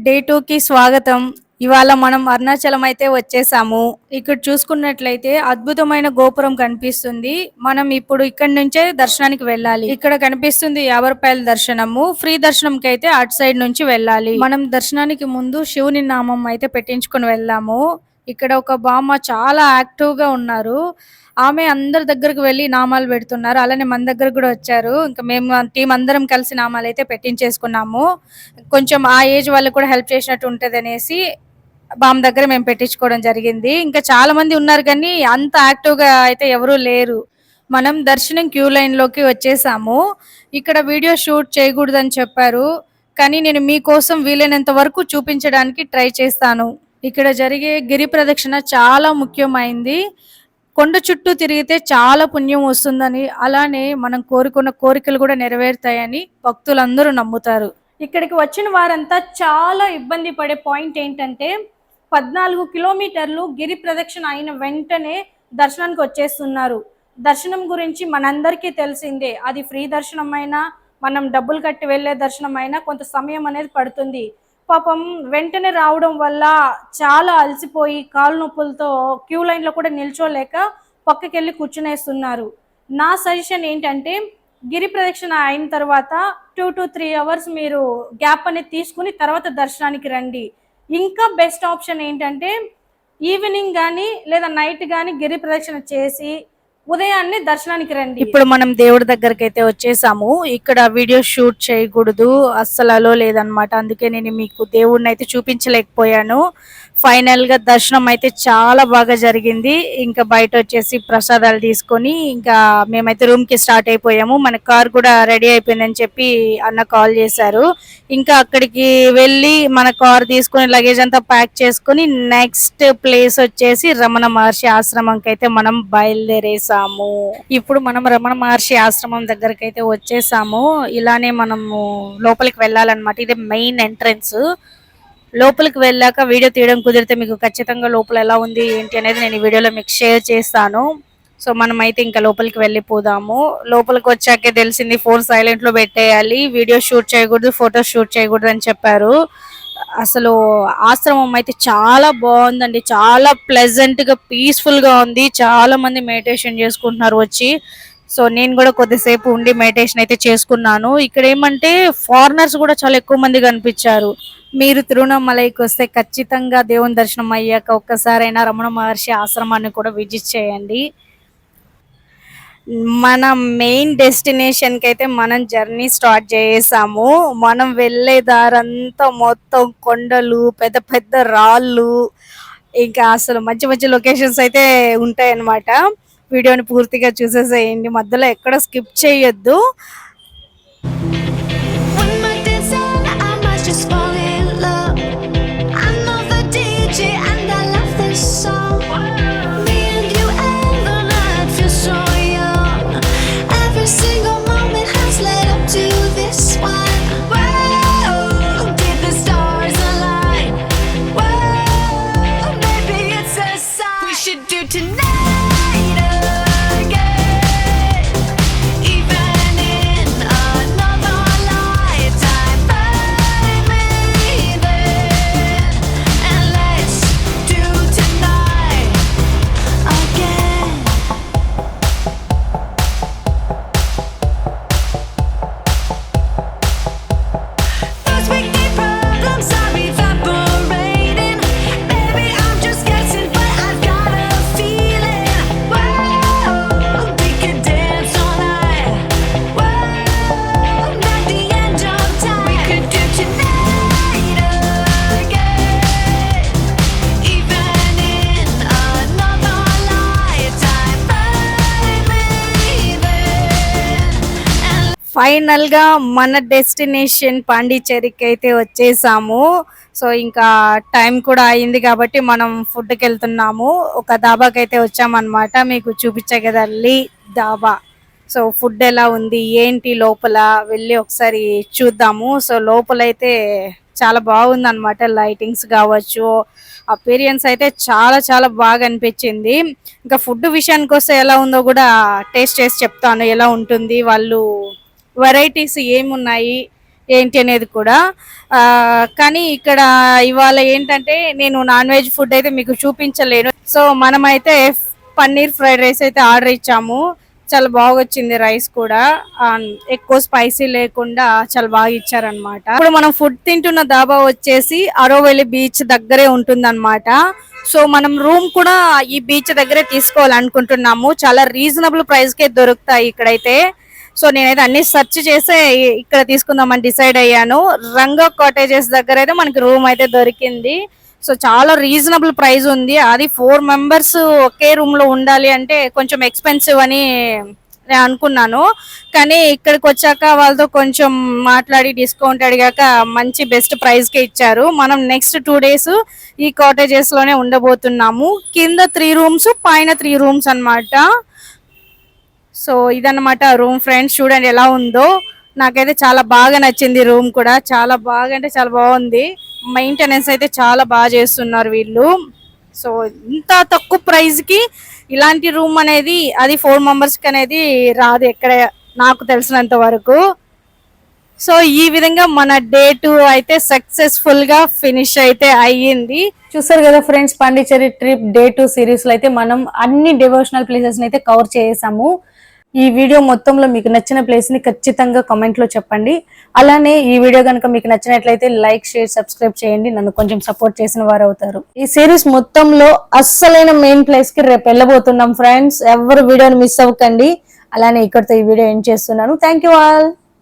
Day 2 కి స్వాగతం. ఇవాళ మనం అరుణాచలం అయితే వచ్చేసాము. ఇక్కడ చూసుకున్నట్లయితే అద్భుతమైన గోపురం కనిపిస్తుంది. మనం ఇప్పుడు ఇక్కడి నుంచే దర్శనానికి వెళ్ళాలి. ఇక్కడ కనిపిస్తుంది రూ. 50 దర్శనము. ఫ్రీ దర్శనంకి అయితే అటు సైడ్ నుంచి వెళ్ళాలి. మనం దర్శనానికి ముందు శివుని నామం అయితే పెట్టించుకొని వెళ్దాము. ఇక్కడ ఒక బామ్మ చాలా యాక్టివ్ గా ఉన్నారు. ఆమె అందరి దగ్గరకు వెళ్లి నామాలు పెడుతున్నారు. అలానే మన దగ్గరకు కూడా వచ్చారు. ఇంకా మేము టీం అందరం కలిసి నామాలు అయితే పెట్టించేసుకున్నాము. కొంచెం ఆ ఏజ్ వాళ్ళకి కూడా హెల్ప్ చేసినట్టు ఉంటదనేసి బామ్ దగ్గర మేము పెట్టించుకోవడం జరిగింది. ఇంకా చాలా మంది ఉన్నారు కానీ అంత యాక్టివ్ గా అయితే ఎవరూ లేరు. మనం దర్శనం క్యూ లైన్ లోకి వచ్చేసాము. ఇక్కడ వీడియో షూట్ చేయకూడదని చెప్పారు. కానీ నేను మీకోసం వీలైనంత వరకు చూపించడానికి ట్రై చేస్తాను. ఇక్కడ జరిగే గిరి ప్రదక్షిణ చాలా ముఖ్యమైంది. కొండ చుట్టూ తిరిగితే చాలా పుణ్యం వస్తుందని, అలానే మనం కోరుకున్న కోరికలు కూడా నెరవేరుతాయని భక్తులందరూ నమ్ముతారు. ఇక్కడికి వచ్చిన వారంతా చాలా ఇబ్బంది పడే పాయింట్ ఏంటంటే 14 కిలోమీటర్లు గిరి ప్రదక్షిణ అయిన వెంటనే దర్శనానికి వచ్చేస్తున్నారు. దర్శనం గురించి మనందరికీ తెలిసిందే. అది ఫ్రీ దర్శనం అయినా, మనం డబ్బులు కట్టి వెళ్ళే దర్శనం అయినా కొంత సమయం అనేది పడుతుంది. పాపం వెంటనే రావడం వల్ల చాలా అలసిపోయి కాలు నొప్పులతో క్యూ లైన్లో కూడా నిల్చోలేక పక్కకెళ్ళి కూర్చునేస్తున్నారు. నా సజెషన్ ఏంటంటే గిరి ప్రదక్షిణ అయిన తర్వాత 2 to 3 అవర్స్ మీరు గ్యాప్ అనేది తీసుకుని తర్వాత దర్శనానికి రండి. ఇంకా బెస్ట్ ఆప్షన్ ఏంటంటే ఈవినింగ్ కానీ లేదా నైట్ కానీ గిరి ప్రదక్షిణ చేసి ఉదయాన్నే దర్శనానికి రండి. ఇప్పుడు మనం దేవుడి దగ్గరికి అయితే వచ్చేసాము. ఇక్కడ వీడియో షూట్ చేయకూడదు, అస్సలు అలో లేదనమాట. అందుకే నేను మీకు దేవుడిని అయితే చూపించలేకపోయాను. ఫైనల్ గా దర్శనం అయితే చాలా బాగా జరిగింది. ఇంకా బయట వచ్చేసి ప్రసాదాలు తీసుకొని ఇంకా మేమైతే రూమ్ కి స్టార్ట్ అయిపోయాము. మన కార్ కూడా రెడీ అయిపోయిందని చెప్పి అన్న కాల్ చేశారు. ఇంకా అక్కడికి వెళ్ళి మన కార్ తీసుకొని లగేజ్ అంతా ప్యాక్ చేసుకొని నెక్స్ట్ ప్లేస్ వచ్చేసి రమణ మహర్షి ఆశ్రమంకి అయితే మనం బయలుదేరేసాము. ఇప్పుడు మనం రమణ మహర్షి ఆశ్రమం దగ్గరికి అయితే వచ్చేసాము. ఇలానే మనము లోపలికి వెళ్ళాలన్నమాట. ఇదే మెయిన్ ఎంట్రన్స్. లోపలికి వెళ్ళాక వీడియో తీయడం కుదిరితే మీకు ఖచ్చితంగా లోపల ఎలా ఉంది ఏంటి అనేది నేను ఈ వీడియోలో మీకు షేర్ చేస్తాను. సో మనం అయితే ఇంకా లోపలికి వెళ్ళిపోదాము. లోపలికి వచ్చాకే తెలిసింది ఫోన్ సైలెంట్ లో పెట్టేయాలి, వీడియో షూట్ చేయకూడదు, ఫోటో షూట్ చేయకూడదు అని చెప్పారు. అసలు ఆశ్రమం అయితే చాలా బాగుందండి. చాలా ప్లెజెంట్ గా పీస్ఫుల్ గా ఉంది. చాలా మంది మెడిటేషన్ చేసుకుంటున్నారు వచ్చి. సో నేను కూడా కొద్దిసేపు ఉండి మెడిటేషన్ అయితే చేసుకున్నాను. ఇక్కడ ఏమంటే ఫారినర్స్ కూడా చాలా ఎక్కువ మంది కనిపించారు. మీరు తిరువణమలైకి వస్తే ఖచ్చితంగా దేవుని దర్శనం అయ్యాక ఒక్కసారైనా రమణ మహర్షి ఆశ్రమాన్ని కూడా విజిట్ చేయండి. మన మెయిన్ డెస్టినేషన్ కి అయితే మనం జర్నీ స్టార్ట్ చేసాము. మనం వెళ్ళే దారంతా మొత్తం కొండలు, పెద్ద పెద్ద రాళ్ళు, ఇంకా అసలు మంచి మంచి లొకేషన్స్ అయితే ఉంటాయి అన్నమాట. వీడియోని పూర్తిగా చూసేసేయండి, మధ్యలో ఎక్కడ స్కిప్ చేయొద్దు. ఫైనల్ గా మన డెస్టినేషన్ పాండిచేరికి అయితే వచ్చేసాము. సో ఇంకా టైం కూడా అయింది కాబట్టి మనం ఫుడ్కి వెళ్తున్నాము. ఒక దాబాకి అయితే వచ్చామన్నమాట. మీకు చూపించే కదండి దాబా. సో ఫుడ్ ఎలా ఉంది ఏంటి లోపల వెళ్ళి ఒకసారి చూద్దాము. సో లోపలైతే చాలా బాగుంది అనమాట. లైటింగ్స్ కావచ్చు, అపీరియన్స్ అయితే చాలా చాలా బాగా అనిపించింది. ఇంకా ఫుడ్ విషయానికి వస్తే ఎలా ఉందో కూడా టేస్ట్ చేసి చెప్తాను ఎలా ఉంటుంది, వాళ్ళు వెరైటీస్ ఏమున్నాయి ఏంటి అనేది కూడా. కానీ ఇక్కడ ఇవాళ ఏంటంటే నేను నాన్ వెజ్ ఫుడ్ అయితే మీకు చూపించలేను. సో మనమైతే పన్నీర్ ఫ్రైడ్ రైస్ అయితే ఆర్డర్ ఇచ్చాము. చాలా బాగా వచ్చింది రైస్ కూడా. ఎక్కువ స్పైసీ లేకుండా చాలా బాగా ఇచ్చారనమాట. ఇప్పుడు మనం ఫుడ్ తింటున్న దాబా వచ్చేసి అరోవెల్లి బీచ్ దగ్గరే ఉంటుందన్నమాట. సో మనం రూమ్ కూడా ఈ బీచ్ దగ్గరే తీసుకోవాలనుకుంటున్నాము. చాలా రీజనబుల్ ప్రైస్ కే దొరుకుతాయి ఇక్కడైతే. సో నేనైతే అన్ని సెర్చ్ చేసే ఇక్కడ తీసుకుందామని డిసైడ్ అయ్యాను. రంగా కాటేజెస్ దగ్గర అయితే మనకి రూమ్ అయితే దొరికింది. సో చాలా రీజనబుల్ ప్రైస్ ఉంది. అది 4 మెంబర్స్ ఒకే రూమ్ లో ఉండాలి అంటే కొంచెం ఎక్స్పెన్సివ్ అని నేను అనుకున్నాను. కానీ ఇక్కడికి వచ్చాక వాళ్ళతో కొంచెం మాట్లాడి డిస్కౌంట్ అడిగాక మంచి బెస్ట్ ప్రైస్ కే ఇచ్చారు. మనం నెక్స్ట్ 2 days ఈ కాటేజెస్ లోనే ఉండబోతున్నాము. కింద 3 rooms, పైన 3 rooms అన్నమాట. సో ఇదన్నమాట రూమ్ ఫ్రెండ్స్. చూడండి ఎలా ఉందో. నాకైతే చాలా బాగా నచ్చింది రూమ్ కూడా. చాలా బాగా అంటే చాలా బాగుంది. మెయింటెనెన్స్ అయితే చాలా బాగా చేస్తున్నారు వీళ్ళు. సో ఇంత తక్కువ ప్రైస్ కి ఇలాంటి రూమ్ అనేది అది 4 మెంబర్స్ కి అనేది రాదు ఎక్కడ నాకు తెలిసినంత వరకు. సో ఈ విధంగా మన డే 2 అయితే సక్సెస్ఫుల్ గా ఫినిష్ అయితే అయ్యింది. చూసారు కదా friends, Pondicherry trip day 2 series లో అయితే మనం అన్ని డివోషనల్ ప్లేసెస్ అయితే కవర్ చేసాము. ఈ వీడియో మొత్తంలో మీకు నచ్చిన ప్లేస్ ని ఖచ్చితంగా కామెంట్ లో చెప్పండి. అలానే ఈ వీడియో కనుక మీకు నచ్చినట్లయితే లైక్, షేర్, సబ్స్క్రైబ్ చేయండి. నన్ను కొంచెం సపోర్ట్ చేసిన వారు అవుతారు. ఈ సిరీస్ మొత్తంలో అస్సలైన మెయిన్ ప్లేస్ కి రేపు వెళ్ళబోతున్నాం ఫ్రెండ్స్. ఎవరు వీడియోని మిస్ అవ్వకండి. అలానే ఇక్కడితో ఈ వీడియో ఎండ్ చేస్తున్నాను. Thank you all.